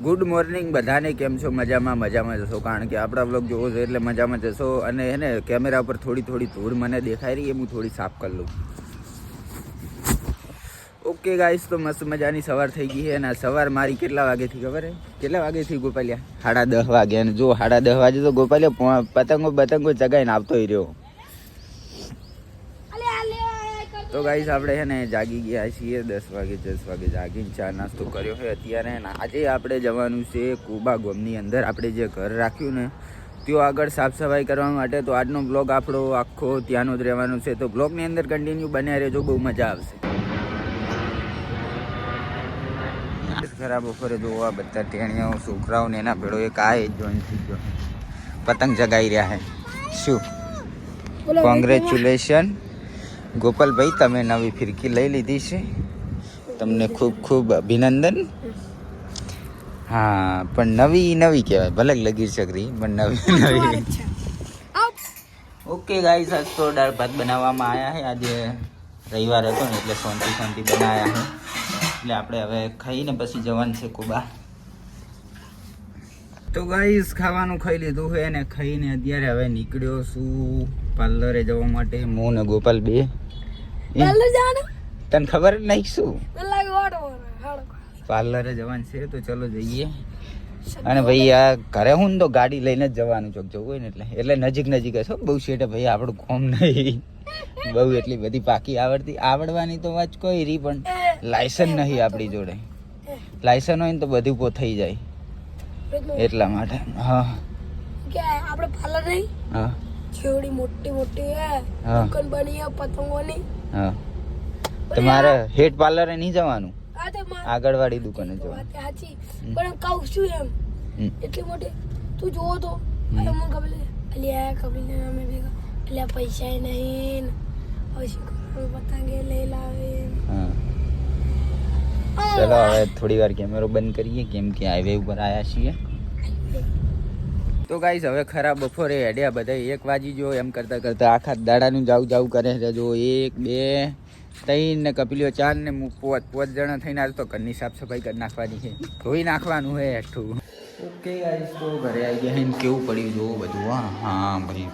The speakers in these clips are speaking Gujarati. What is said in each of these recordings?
ગુડ મોર્નિંગ બધાને. કેમ છો? મજામાં જશો, કારણ કે આપણા વ્લોગ જોવો છો એટલે મજામાં જશો. અને એને કેમેરા પર થોડી ધૂળ મને દેખાઈ રહી, એ હું થોડી સાફ કરી લઉં. ઓકે ગાઈસ, તો મસ્ત મજાની સવાર થઈ ગઈ છે. અને સવાર મારી કેટલા વાગેથી ખબર છે? કેટલા વાગેથી ગોપાલિયા? 10:30 વાગે. અને જો 10:30 વાગે તો ગોપાલિયા પતંગો ચગાઈને આવતો રહ્યો. તો ગાઈસ આપણે છે ને જાગી ગયા છીએ 10 વાગે જાગીને ચા નાસ્તો કર્યો છે અત્યારે. આજે આપણે જવાનું છે કુબા ગોમની અંદર. આપણે જે ઘર રાખ્યું ને ત્યાં આગળ સાફ સફાઈ કરવા માટે. તો આજનો બ્લોગ આપણો આખો ત્યાંનો જ રહેવાનો છે. તો બ્લોગની અંદર કન્ટિન્યુ બન્યા રહેજો, બહુ મજા આવશે. ખરાબ બપોરે જોવા બધા ટેણીઓ છોકરાઓ ને એના ભેળો એક આ જોઈન થઈ ગયો, પતંગ જગાઈ રહ્યા છે. શું કોંગ્રેચ્યુલેશન ગોપાલભાઈ, તમે નવી ફિરકી લઈ લીધી છે, તમને ખૂબ ખૂબ અભિનંદન. હા, પણ નવી કહેવાય, ભલે લગી શકરી પણ નવી. ઓકે ગાઈસ, આજ તો દાળ ભાત બનાવવામાં આવ્યા છે. આજે રવિવાર હતો ને એટલે શાંતિ બનાવ્યા છે. એટલે આપણે હવે ખાઈને પછી જવાનું છે કુબા. તો ગાઈસ ખાવાનું ખાઈ લીધું છે અને ખાઈને અત્યારે હવે નીકળ્યો છું પાર્લરે જવા માટે. હું ને ગોપાલ બે. તને ખબર જ નહીં શું પાર્લરે જવાનું છે? તો ચલો જઈએ. અને ભાઈ આ ઘરે હું ને તો ગાડી લઈને જ જવાનું ચોક જવું હોય ને એટલે નજીક હશે. બહુ શેઠ ભાઈ, આપણું કોમ નહીં બહુ એટલી બધી પાકી આવડવાની તો વાત કોઈ રહી, પણ લાયસન્સ નહીં આપણી જોડે. લાયસન્સ હોય ને તો બધું થઈ જાય, એટલા માટે. હા આપણે પાર્લર નહીં, હા છેવડી મોટી દુકાન બની પતંગોની. હા, તમારે હેડ પાર્લરે નહીં જવાનું, આગળ વાળી દુકાને જવાનું. સાચી, પણ કહું છું એમ એટલી મોટી તું જોવો તો મને ખબર અમે ભેગા એટલે પૈસા નહીં, પતંગે લઈ લાવે. ચલો હવે થોડી વાર કેમેરો બંધ કરીએ, કેમ કે હાઈવે ઉપર આવ્યા છીએ. તો ગાઈસ હવે ખરાબ બપોરે હેડ્યા બધા 1 વાગી ગયો. એમ કરતા આખા દાડાનું જાવ કરે છે. જો 1, 2, 3 ને કપિલીઓ 4 ને 5 જણા થઈને આજ તો ઘરની સાફ સફાઈ કરી નાખવાની છે, ધોઈ નાખવાનું છે હેઠું. ઓકે ગાઈસ, તો ઘરે આવી ગયા ને કેવું પડ્યું જો બધું. હા ભાઈ,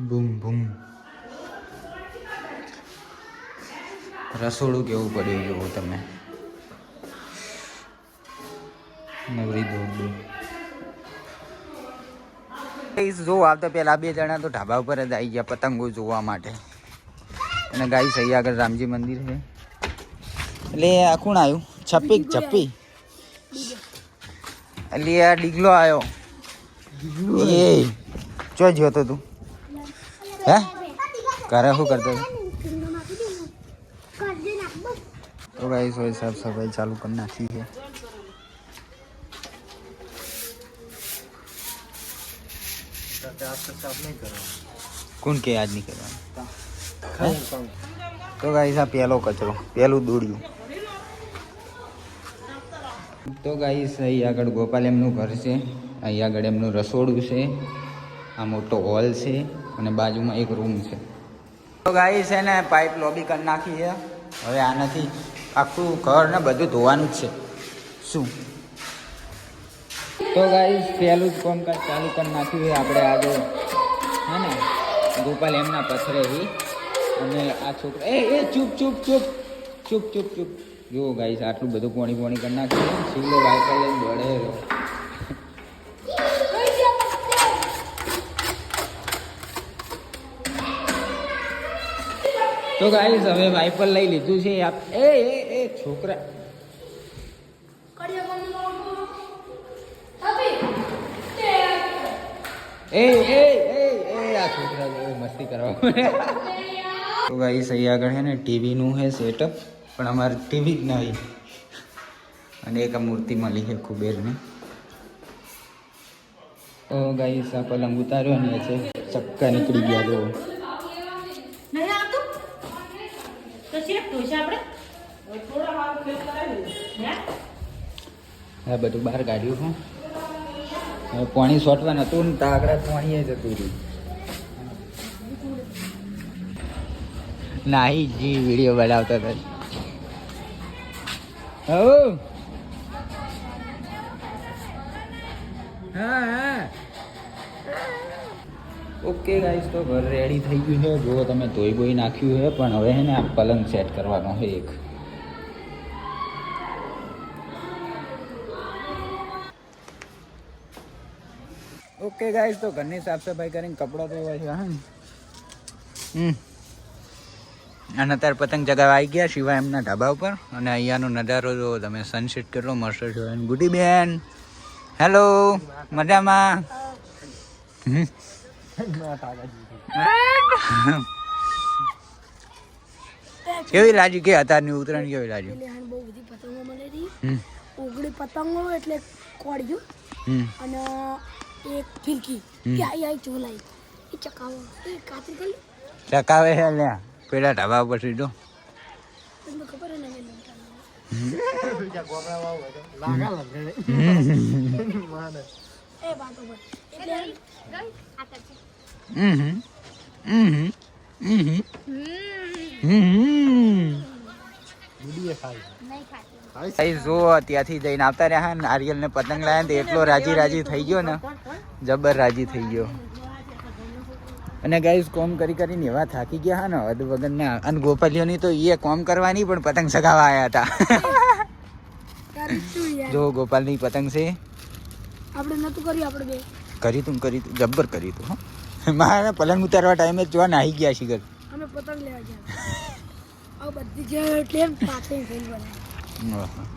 બૂમ રસોડું કેવું પડ્યું જુઓ તમે. નવરી દોડ જો આવતા પેલા 2 જણા તો ઢાબા ઉપર જ આવી ગયા પતંગો જોવા માટે. અને ગાઈસ અહીંયા આગળ રામજી મંદિર છે. એટલે આ કોણ આવ્યું? છપ્પી એટલે આ ડીગલો આવ્યો. એ ચો જ્યો તો તું? હે ઘરે શું કરતો? તો ગાઈસ હોય સાફ સફાઈ ચાલુ કરી નાખી છે. કોણ કે આજ નહીં કરવાનું? તો ગાઈસ આ પહેલો કચરો, પહેલું દોડ્યું. તો ગાઈસ અહીં આગળ ગોપાલ એમનું ઘર છે, અહીં આગળ એમનું રસોડું છે, આ મોટો હોલ છે અને બાજુમાં એક રૂમ છે. તો ગાઈસ એને પાઇપ લોબી કરી નાખી છે. હવે આનાથી આખું ઘર ને બધું ધોવાનું જ છે. શું તો ગાઈસ પહેલું જ કામકાજ ચાલુ કરી નાખ્યું છે આપણે આજે. હે ને ગોપાલ એમના પથરે હી અને આ છોકરા એ ચૂપ જુઓ ગાઈસ આટલું બધું પોણી કરી નાખ્યું. શિવલો વાઇપર લઈને દોડે. તો ગાઈસ હવે વાઇપર લઈ લીધું છે. એ છોકરા આ છોકરા મસ્તી કરવા. તો ગાઈસ અહીં આગળ છે ને ટીવીનું છે સેટઅપ, પણ અમારે ટીવી જ નહીં. અને એક મૂર્તિ મળી છે કુબેરની. તો ગાઈસ આ પલંગ ઉતાર્યો ને છે ચક્કા નીકળી ગયા. જો હા બધું બહાર કાઢ્યું છે. હવે પાણી સોટવાનું હતું ને તાગડા પાણી જતું રહ્યું. નાહી જી વિડીયો બનાવતા હતા. હો હા હા ઓકે ગાઈસ તો ઘર રેડી થઈ ગયું છે જો તમે ધોઈ બોઈ નાખ્યું છે પણ હવે હે ને આ પલંગ સેટ કરવાનો છે એક ઓકે ગાઈસ તો ઘરની સાફ સફાઈ કરીને કપડાં ધોવા છે હા અને અત્યારે પતંગ ચગાવવા આવી ગયા શિવા એમના ઢાબા ઉપર અને અહીંયાનો નજારો જો તમે સનસેટ કેટલો મસ્ત છે અને ગુડી બેન હેલો મજામાં કેવી લાગી કે અત્યારની ઉત્તરાયણ કેવી લાગી બહુ બધી પતંગો મળેલી ઓગળી પતંગો એટલે કોળિયું અને એક ફિરકી આઈ ચોલાઈ એ ચકાવો એ કાતરી કરી ચકાવે છે લ્યા પેલા ઢાબા ઉપર સીધો તમને ખબર હે ને અમે એ બાતો પર એટલે જો ત્યાંથી જઈને આવતા રહ્યા ને આર્યલ ને પતંગ લાયા ને એટલો રાજી થઈ ગયો ને જબર રાજી થઈ ગયો અને ગાઈસ કોમ કરીને એવા થાકી ગયા હા ને હદ વગર ના અને ગોપાલીઓની તો એ કોમ કરવાની પણ પતંગ ચગાવવા આવ્યા હતા જો ગોપાલની પતંગ છે આપણે નતું કર્યું આપણે બે કરી તું જબ્બર કરી તું મારા પલંગ ઉતારવા ટાઈમે જ જોવા નાહી ગયા શિખર અમે પતંગ લેવા ગયા આ બધી જે એટલે એમ પાછળ થઈ ગયા